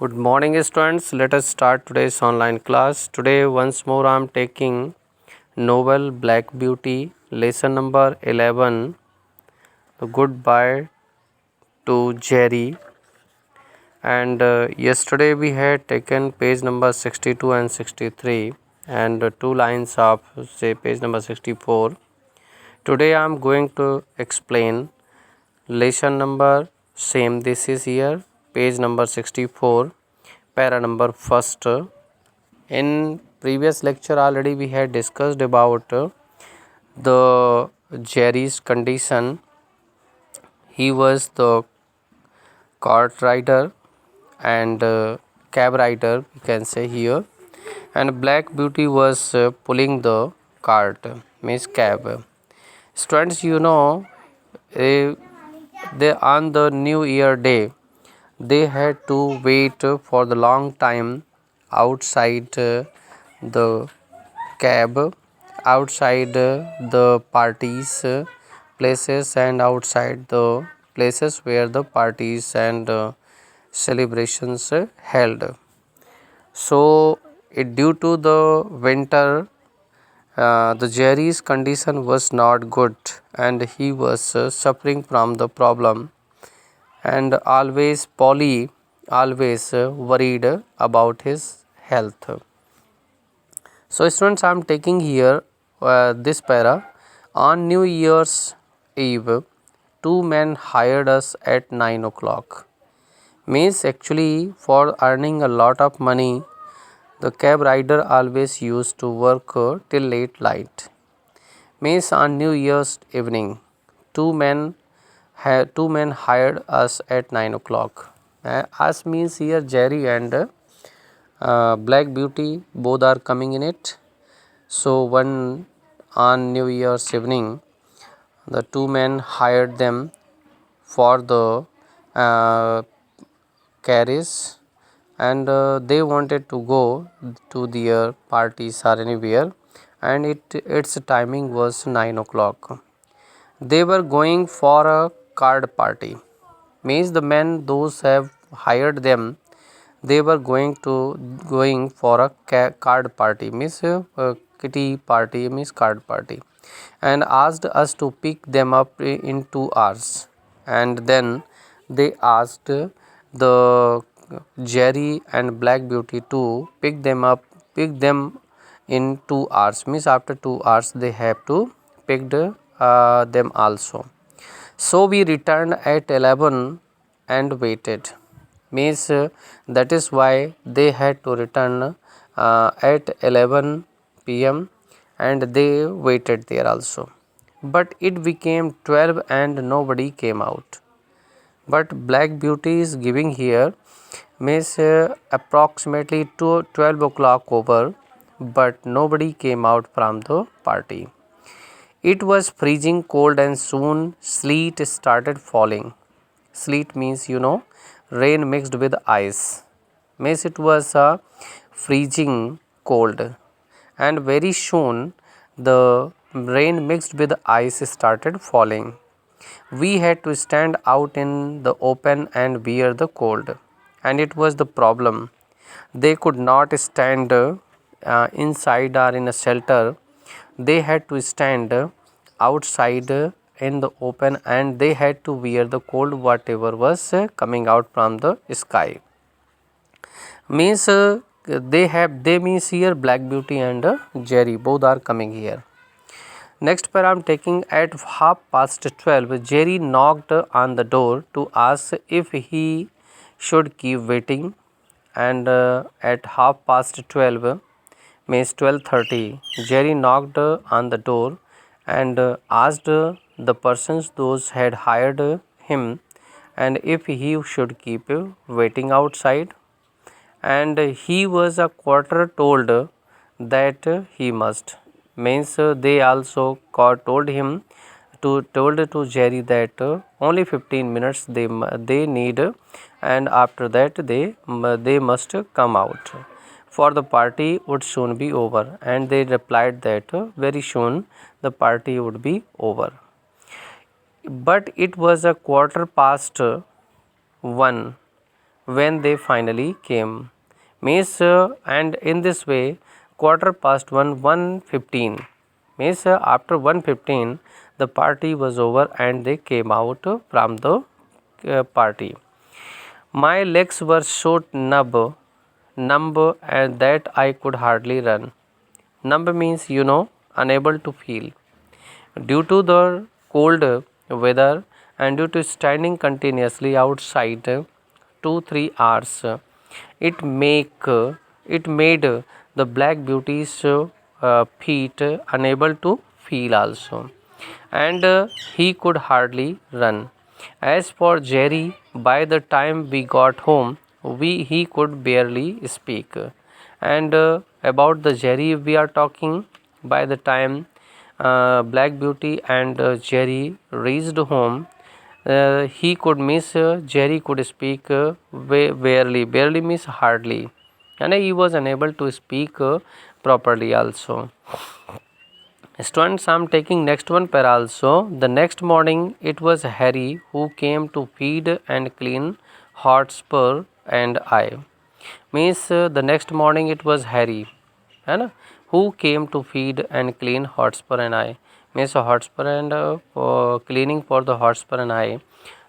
Good morning students, let us start today's online class. Today once more I am taking novel Black Beauty lesson number 11, the Goodbye to Jerry, and yesterday we had taken page number 62 and 63 and two lines of say page number 64. Today I am going to explain lesson number same, this is here page number 64, para number first. In previous lecture already we had discussed about the Jerry's condition. He was the cart rider and cab rider, we can say here, and Black Beauty was pulling the cart, means cab. Students, eh, they on the New Year day they had to wait for the long time outside the cab, outside the parties places, and outside the places where the parties and celebrations held. So due to the winter, the Jerry's condition was not good and he was suffering from the problem, and always Polly always worried about his health. So students, I am taking here this para. On New Year's Eve, two men hired us at 9 o'clock. Means actually for earning a lot of money, the cab rider always used to work till late night. Means on New Year's evening, two men hired us at 9 o'clock. Us means here Jerry and Black Beauty both are coming in it. So one on New Year's evening, the two men hired them for the uh, carriage, and they wanted to go to their parties or anywhere, and its timing was 9 o'clock. They were going for a card party. Means the men those have hired them, they were going for a card party, means kitty party, means card party, and asked us to pick them up in 2 hours. And then they asked the Jerry and Black Beauty to pick them in 2 hours, means after 2 hours they have to pick them also. So we returned at 11 and waited. Means that is why they had to return at 11 p.m. and they waited there also. But it became 12 and nobody came out. But Black Beauty is giving here, means approximately 12 o'clock over, but nobody came out from the party. It was freezing cold and soon sleet started falling. Sleet means rain mixed with ice. Means it was a freezing cold, and very soon the rain mixed with ice started falling. We had to stand out in the open and bear the cold, and it was the problem. They could not stand inside or in a shelter. They had to stand outside in the open, and they had to wear the cold whatever was coming out from the sky. Means they means here Black Beauty and Jerry both are coming here. Next pair I am taking at 12:30. Jerry knocked on the door to ask if he should keep waiting, and at 12:30, means 12:30, Jerry knocked on the door and asked the persons those had hired him and if he should keep waiting outside, and he was a quarter told that he must. Means they also told him to Jerry that only 15 minutes they need, and after that they must come out, for the party would soon be over. And they replied that very soon the party would be over. But it was a quarter past 1 when they finally came. Means and in this way, quarter past 1:15 means after 1:15 the party was over and they came out from the party. My legs were so numb and that I could hardly run. Numb means unable to feel. Due to the cold weather and due to standing continuously outside 2-3 hours, it made the black beauty's feet unable to feel also, and he could hardly run. As for Jerry, by the time we got home, he could barely speak. And about the Jerry, we are talking. By the time Black Beauty and Jerry reached home, he could miss Jerry could speak barely. Barely means hardly, and he was unable to speak properly also. Students, I am taking next one pair also. The next morning it was Harry who came to feed and clean Hotspur and I. Means the next morning it was Harry, है ना, who came to feed and clean Hotspur and I. Means Hotspur and for cleaning for the Hotspur and I,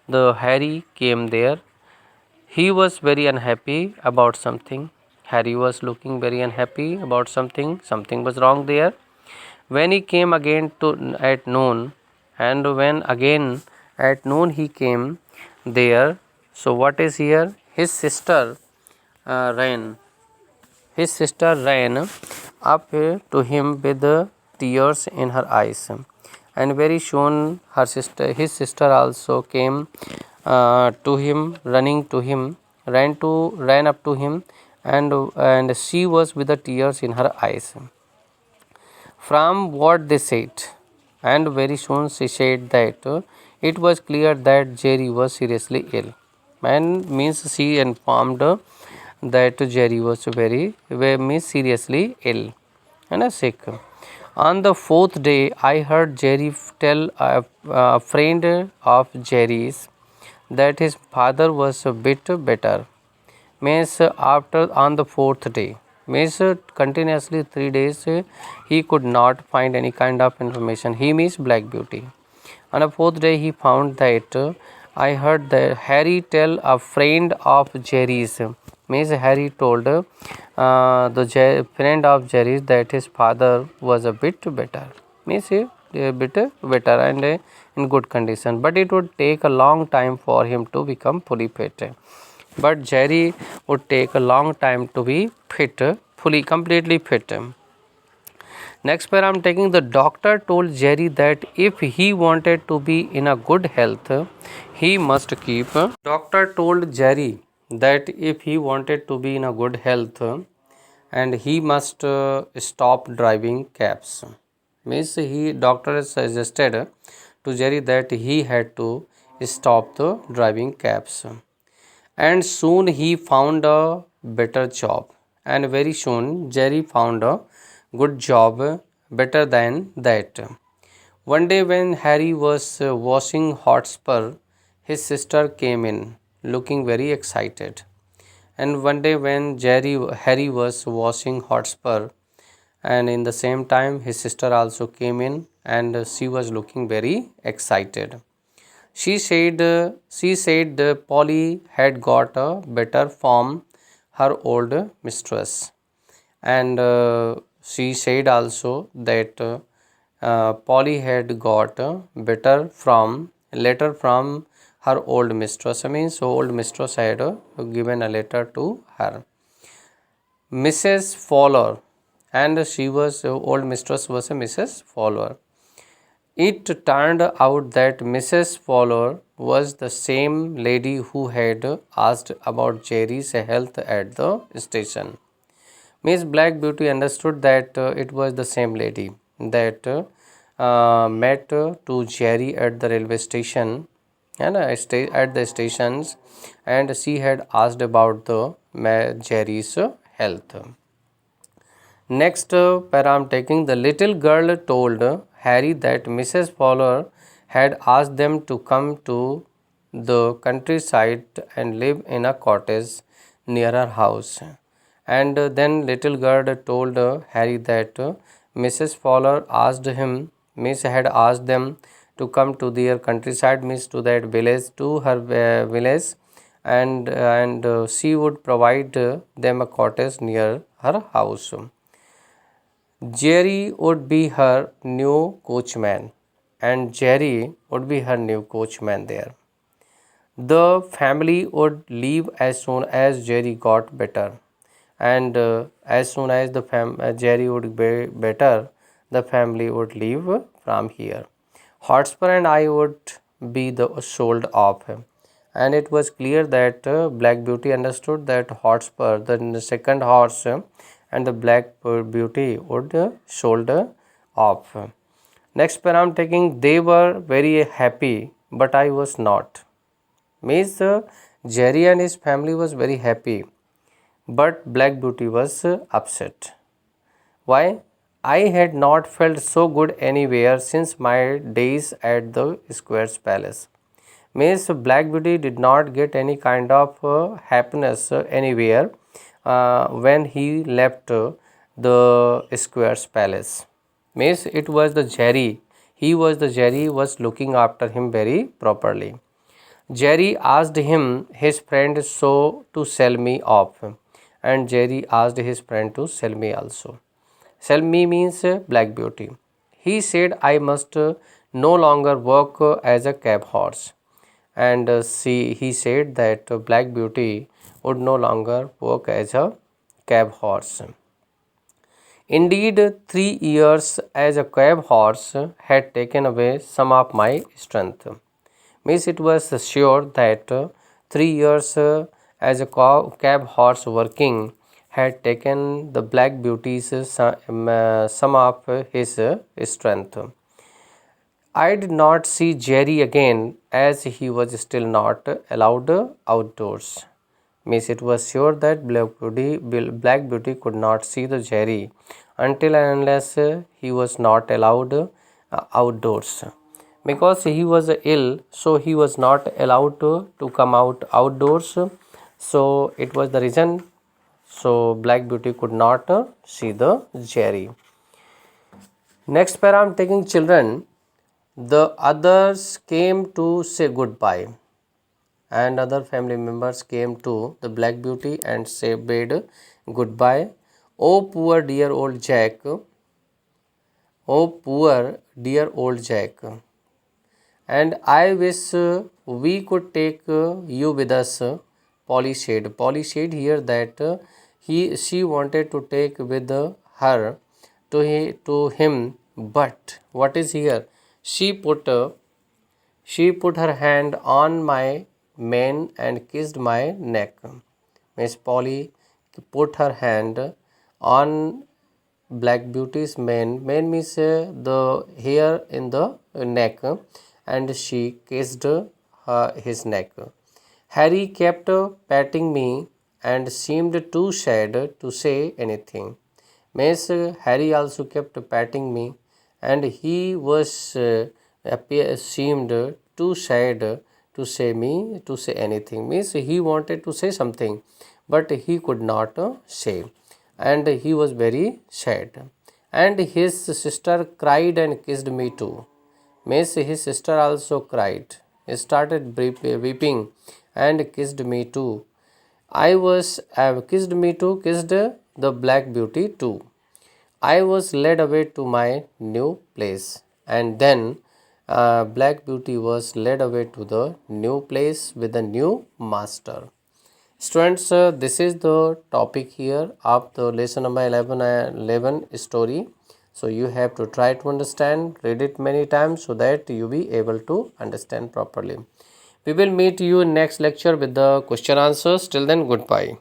the Harry came there. He was very unhappy about something. Harry was looking very unhappy about something. Something was wrong there. When he came again at noon, and when again at noon he came there, so what is here? His sister ran. His sister ran up to him with tears in her eyes, and very soon his sister also came to him, ran up to him, and she was with the tears in her eyes from what they said, and very soon she said that it was clear that Jerry was seriously ill, and means she informed that Jerry was means seriously ill and sick. On the fourth day, I heard Jerry tell a friend of Jerry's that his father was a bit better. Means after on the fourth day, means continuously 3 days he could not find any kind of information. He means Black Beauty. On the fourth day he found that I heard that Harry tell a friend of Jerry's. Means Harry told friend of Jerry's that his father was a bit better. Means a bit better and in good condition, but it would take a long time for him to become fully fit. But Jerry would take a long time to be fit, completely fit. Next pair I am taking. The doctor told Jerry that if he wanted to be in a good health, he must keep. Doctor told Jerry that if he wanted to be in a good health, and he must stop driving cabs. Means doctor suggested to Jerry that he had to stop the driving cabs. And soon he found a better job, and very soon Jerry found a good job better than that. One day when Harry was washing Hotspur, his sister came in looking very excited. And one day when Harry was washing Hotspur, and in the same time his sister also came in and she was looking very excited. She said Polly had got a better from her old mistress, and she said also that Polly had got a better from letter from her old mistress. I mean, so old mistress had given a letter to her, Mrs. Fowler, and she was old mistress was a Mrs. Fowler. It turned out that Mrs. Fowler was the same lady who had asked about Jerry's health at the station. Miss Black Beauty understood that it was the same lady that met to Jerry at the railway station and at the stations, and she had asked about the Jerry's health. Next para I am taking. The little girl told Harry that Mrs. Fowler had asked them to come to the countryside and live in a cottage near her house. And then little girl told Harry that Mrs. Fowler asked him, Miss had asked them to come to their countryside, Miss to that village, to her village, and she would provide them a cottage near her house. Jerry would be her new coachman, and Jerry would be her new coachman there. The family would leave as soon as Jerry got better, and as soon as Jerry would be better, the family would leave from here. Hotspur and I would be the sold off, and it was clear that Black Beauty understood that Hotspur, the second horse, and the Black Beauty would sold off. Next pair I'm taking, they were very happy, but I was not. Means Jerry and his family was very happy, but Black Beauty was upset. Why? I had not felt so good anywhere since my days at the Square's palace. Means Black Beauty did not get any kind of happiness anywhere when he left the Square's palace. Means it was the Jerry. He was the Jerry was looking after him very properly. Jerry asked him his friend so to sell me off, and Jerry asked his friend to sell me also. Sell me means Black Beauty. He said I must no longer work as a cab horse, and he said that Black Beauty would no longer work as a cab horse. Indeed, 3 years as a cab horse had taken away some of my strength. Means it was sure that 3 years as a cab horse working had taken the Black Beauty's some of his strength. I did not see Jerry again as he was still not allowed outdoors. Means it was sure that Black Beauty could not see the Jerry until and unless he was not allowed outdoors. Because he was ill, so he was not allowed to come out outdoors. So it was the reason. So Black Beauty could not see the Jerry. Next pair I am taking children. The others came to say goodbye, and other family members came to the Black Beauty and bade goodbye. Oh poor dear old Jack. Oh poor dear old Jack. And I wish we could take you with us, Polly said. Polly said here that she wanted to take with her to him, but what is here? She put her hand on my mane and kissed my neck. Miss Polly put her hand on Black Beauty's mane. Mane means the hair in the neck, and she kissed his neck. Harry kept patting me and seemed too sad to say anything. Miss Harry also kept patting me, and he was seemed too sad to say anything. Means he wanted to say something, but he could not say, and he was very sad. And his sister cried and kissed me too. Means his sister also cried. He started weeping and kissed me too. I was kissed me too, kissed the Black Beauty too. I was led away to my new place, and then Black Beauty was led away to the new place with the new master. Students, this is the topic here of the lesson number 11 story. So you have to try to understand, read it many times so that you be able to understand properly. We will meet you in next lecture with the question answers. Till then, goodbye.